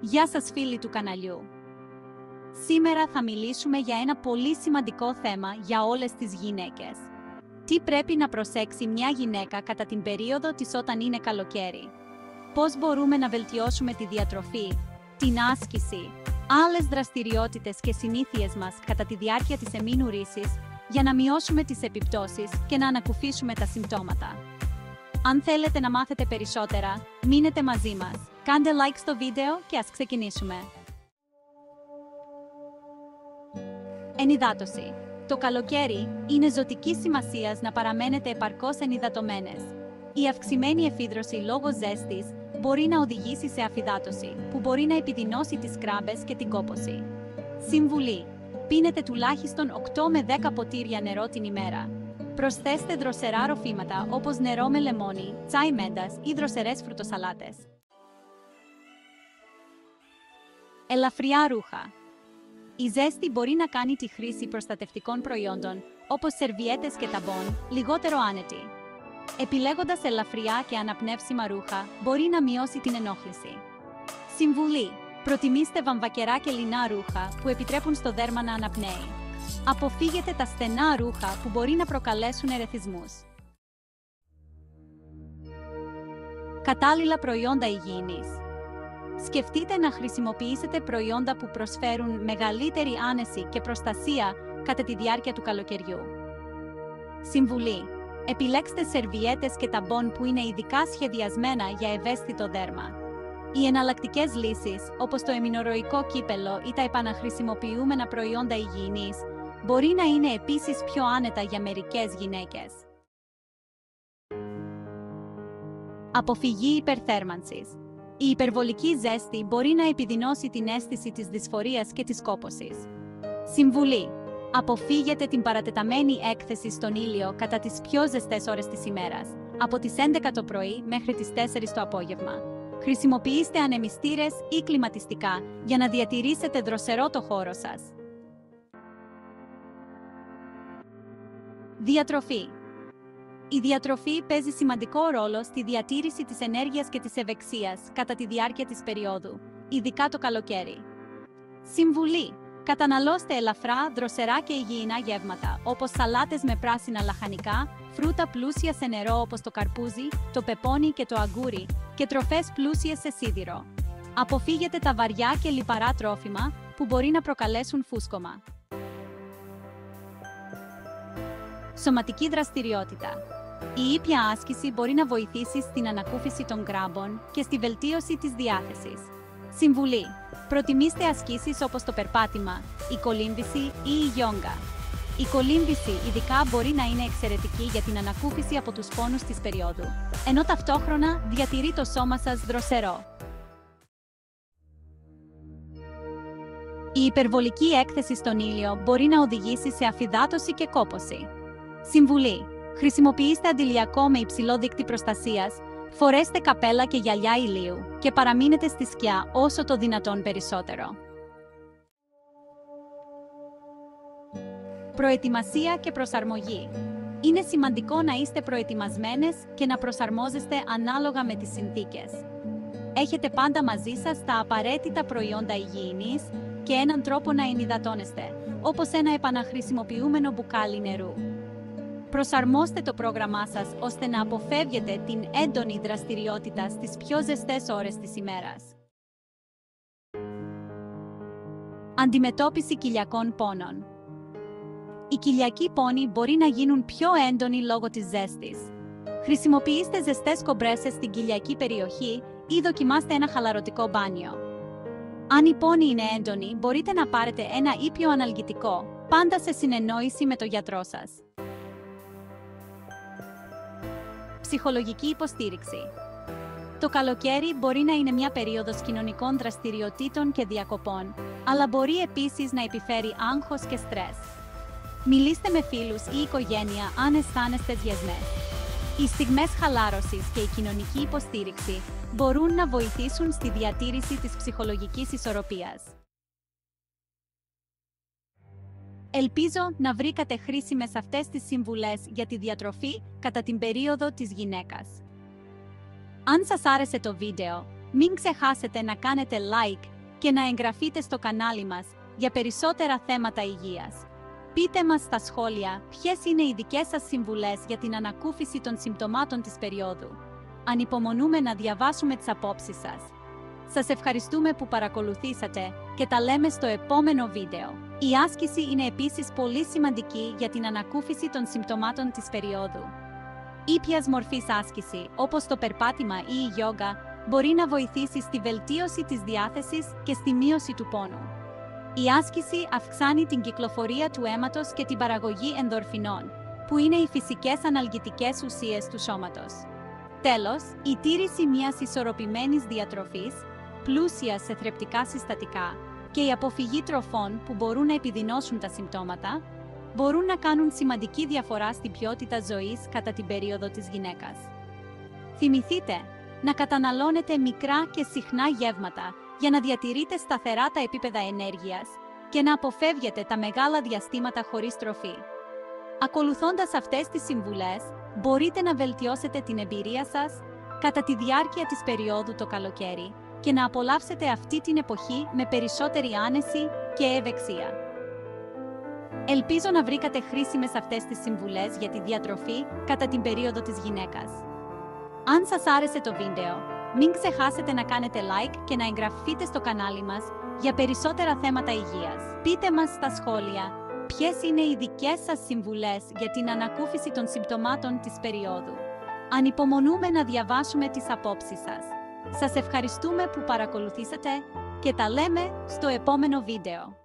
Γεια σας φίλοι του καναλιού. Σήμερα θα μιλήσουμε για ένα πολύ σημαντικό θέμα για όλες τις γυναίκες. Τι πρέπει να προσέξει μια γυναίκα κατά την περίοδο της όταν είναι καλοκαίρι. Πώς μπορούμε να βελτιώσουμε τη διατροφή, την άσκηση, άλλες δραστηριότητες και συνήθειες μας κατά τη διάρκεια της εμήνου ρύσης για να μειώσουμε τις επιπτώσεις και να ανακουφίσουμε τα συμπτώματα. Αν θέλετε να μάθετε περισσότερα, μείνετε μαζί μας. Κάντε like στο βίντεο και ας ξεκινήσουμε. Ενυδάτωση. Το καλοκαίρι είναι ζωτικής σημασίας να παραμένετε επαρκώς ενυδατωμένες. Η αυξημένη εφίδρωση λόγω ζέστης μπορεί να οδηγήσει σε αφυδάτωση, που μπορεί να επιδεινώσει τις κράμπες και την κόπωση. Συμβουλή: πίνετε τουλάχιστον 8 με 10 ποτήρια νερό την ημέρα. Προσθέστε δροσερά ροφήματα όπως νερό με λεμόνι, τσάι μέντας ή δροσερές φρουτοσαλάτες. Ελαφριά ρούχα. Η ζέστη μπορεί να κάνει τη χρήση προστατευτικών προϊόντων, όπως σερβιέτες και ταμπών, λιγότερο άνετη. Επιλέγοντας ελαφριά και αναπνεύσιμα ρούχα, μπορεί να μειώσει την ενόχληση. Συμβουλή: προτιμήστε βαμβακερά και λινά ρούχα που επιτρέπουν στο δέρμα να αναπνέει. Αποφύγετε τα στενά ρούχα που μπορεί να προκαλέσουν ερεθισμούς. Κατάλληλα προϊόντα υγιεινής. Σκεφτείτε να χρησιμοποιήσετε προϊόντα που προσφέρουν μεγαλύτερη άνεση και προστασία κατά τη διάρκεια του καλοκαιριού. Συμβουλή: επιλέξτε σερβιέτες και ταμπών που είναι ειδικά σχεδιασμένα για ευαίσθητο δέρμα. Οι εναλλακτικές λύσεις, όπως το αιμινοροϊκό κύπελο ή τα επαναχρησιμοποιούμενα προϊόντα υγιεινής, μπορεί να είναι επίσης πιο άνετα για μερικές γυναίκες. Αποφυγή υπερθέρμανσης. Η υπερβολική ζέστη μπορεί να επιδεινώσει την αίσθηση της δυσφορίας και της κόπωσης. Συμβουλή: αποφύγετε την παρατεταμένη έκθεση στον ήλιο κατά τις πιο ζεστές ώρες της ημέρας, από τις 11 το πρωί μέχρι τις 4 το απόγευμα. Χρησιμοποιήστε ανεμιστήρες ή κλιματιστικά για να διατηρήσετε δροσερό το χώρο σας. Διατροφή. Η διατροφή παίζει σημαντικό ρόλο στη διατήρηση της ενέργειας και της ευεξίας κατά τη διάρκεια της περίοδου, ειδικά το καλοκαίρι. Συμβουλή: καταναλώστε ελαφρά, δροσερά και υγιεινά γεύματα, όπως σαλάτες με πράσινα λαχανικά, φρούτα πλούσια σε νερό όπως το καρπούζι, το πεπόνι και το αγκούρι, και τροφές πλούσιες σε σίδηρο. Αποφύγετε τα βαριά και λιπαρά τρόφιμα που μπορεί να προκαλέσουν φούσκωμα. Σωματική δραστηριότητα. Η ήπια άσκηση μπορεί να βοηθήσει στην ανακούφιση των κράμπων και στη βελτίωση της διάθεσης. Συμβουλή: προτιμήστε ασκήσεις όπως το περπάτημα, η κολύμβηση ή η γιόγκα. Η κολύμβηση ειδικά μπορεί να είναι εξαιρετική για την ανακούφιση από τους πόνους της περίοδου, ενώ ταυτόχρονα διατηρεί το σώμα σας δροσερό. Η υπερβολική έκθεση στον ήλιο μπορεί να οδηγήσει σε αφυδάτωση και κόπωση. Συμβουλή: χρησιμοποιήστε αντιλιακό με υψηλό δείκτη προστασίας, φορέστε καπέλα και γυαλιά ηλίου και παραμείνετε στη σκιά όσο το δυνατόν περισσότερο. Προετοιμασία και προσαρμογή. Είναι σημαντικό να είστε προετοιμασμένες και να προσαρμόζεστε ανάλογα με τις συνθήκες. Έχετε πάντα μαζί σας τα απαραίτητα προϊόντα υγιεινής και έναν τρόπο να ενυδατώνεστε, όπως ένα επαναχρησιμοποιούμενο μπουκάλι νερού. Προσαρμόστε το πρόγραμμά σας ώστε να αποφεύγετε την έντονη δραστηριότητα στις πιο ζεστές ώρες της ημέρας. Αντιμετώπιση κοιλιακών πόνων. Οι κοιλιακοί πόνοι μπορεί να γίνουν πιο έντονοι λόγω της ζέστης. Χρησιμοποιήστε ζεστές κομπρέσες στην κοιλιακή περιοχή ή δοκιμάστε ένα χαλαρωτικό μπάνιο. Αν οι πόνοι είναι έντονοι, μπορείτε να πάρετε ένα ήπιο αναλγητικό, πάντα σε συνεννόηση με τον γιατρό σας. Ψυχολογική υποστήριξη. Το καλοκαίρι μπορεί να είναι μια περίοδος κοινωνικών δραστηριοτήτων και διακοπών, αλλά μπορεί επίσης να επιφέρει άγχος και στρες. Μιλήστε με φίλους ή οικογένεια αν αισθάνεστε διασμές. Οι στιγμές χαλάρωσης και η κοινωνική υποστήριξη μπορούν να βοηθήσουν στη διατήρηση της ψυχολογικής ισορροπίας. Ελπίζω να βρήκατε χρήσιμες αυτές τις συμβουλές για τη διατροφή κατά την περίοδο της γυναίκας. Αν σας άρεσε το βίντεο, μην ξεχάσετε να κάνετε like και να εγγραφείτε στο κανάλι μας για περισσότερα θέματα υγείας. Πείτε μας στα σχόλια ποιες είναι οι δικές σας συμβουλές για την ανακούφιση των συμπτωμάτων της περίοδου. Ανυπομονούμε να διαβάσουμε τις απόψεις σας. Σας ευχαριστούμε που παρακολουθήσατε και τα λέμε στο επόμενο βίντεο. Η άσκηση είναι επίσης πολύ σημαντική για την ανακούφιση των συμπτωμάτων της περίοδου. Ήπιας μορφής άσκηση, όπως το περπάτημα ή η γιόγκα, μπορεί να βοηθήσει στη βελτίωση της διάθεσης και στη μείωση του πόνου. Η άσκηση αυξάνει την κυκλοφορία του αίματος και την παραγωγή ενδορφινών, που είναι οι φυσικές αναλγητικές ουσίες του σώματος. Τέλος, η τήρηση μιας ισορροπημένης διατροφής, πλούσια σε θρεπτικά συστατικά, και η αποφυγή τροφών που μπορούν να επιδεινώσουν τα συμπτώματα, μπορούν να κάνουν σημαντική διαφορά στην ποιότητα ζωής κατά την περίοδο της γυναίκας. Θυμηθείτε να καταναλώνετε μικρά και συχνά γεύματα για να διατηρείτε σταθερά τα επίπεδα ενέργειας και να αποφεύγετε τα μεγάλα διαστήματα χωρίς τροφή. Ακολουθώντας αυτές τις συμβουλές, μπορείτε να βελτιώσετε την εμπειρία σας κατά τη διάρκεια της περίοδου το καλοκαίρι και να απολαύσετε αυτή την εποχή με περισσότερη άνεση και ευεξία. Ελπίζω να βρήκατε χρήσιμες αυτές τις συμβουλές για τη διατροφή κατά την περίοδο της γυναίκας. Αν σας άρεσε το βίντεο, μην ξεχάσετε να κάνετε like και να εγγραφείτε στο κανάλι μας για περισσότερα θέματα υγείας. Πείτε μας στα σχόλια ποιες είναι οι δικές σας συμβουλές για την ανακούφιση των συμπτωμάτων της περίοδου. Ανυπομονούμε να διαβάσουμε τις απόψεις σας. Σας ευχαριστούμε που παρακολουθήσατε και τα λέμε στο επόμενο βίντεο.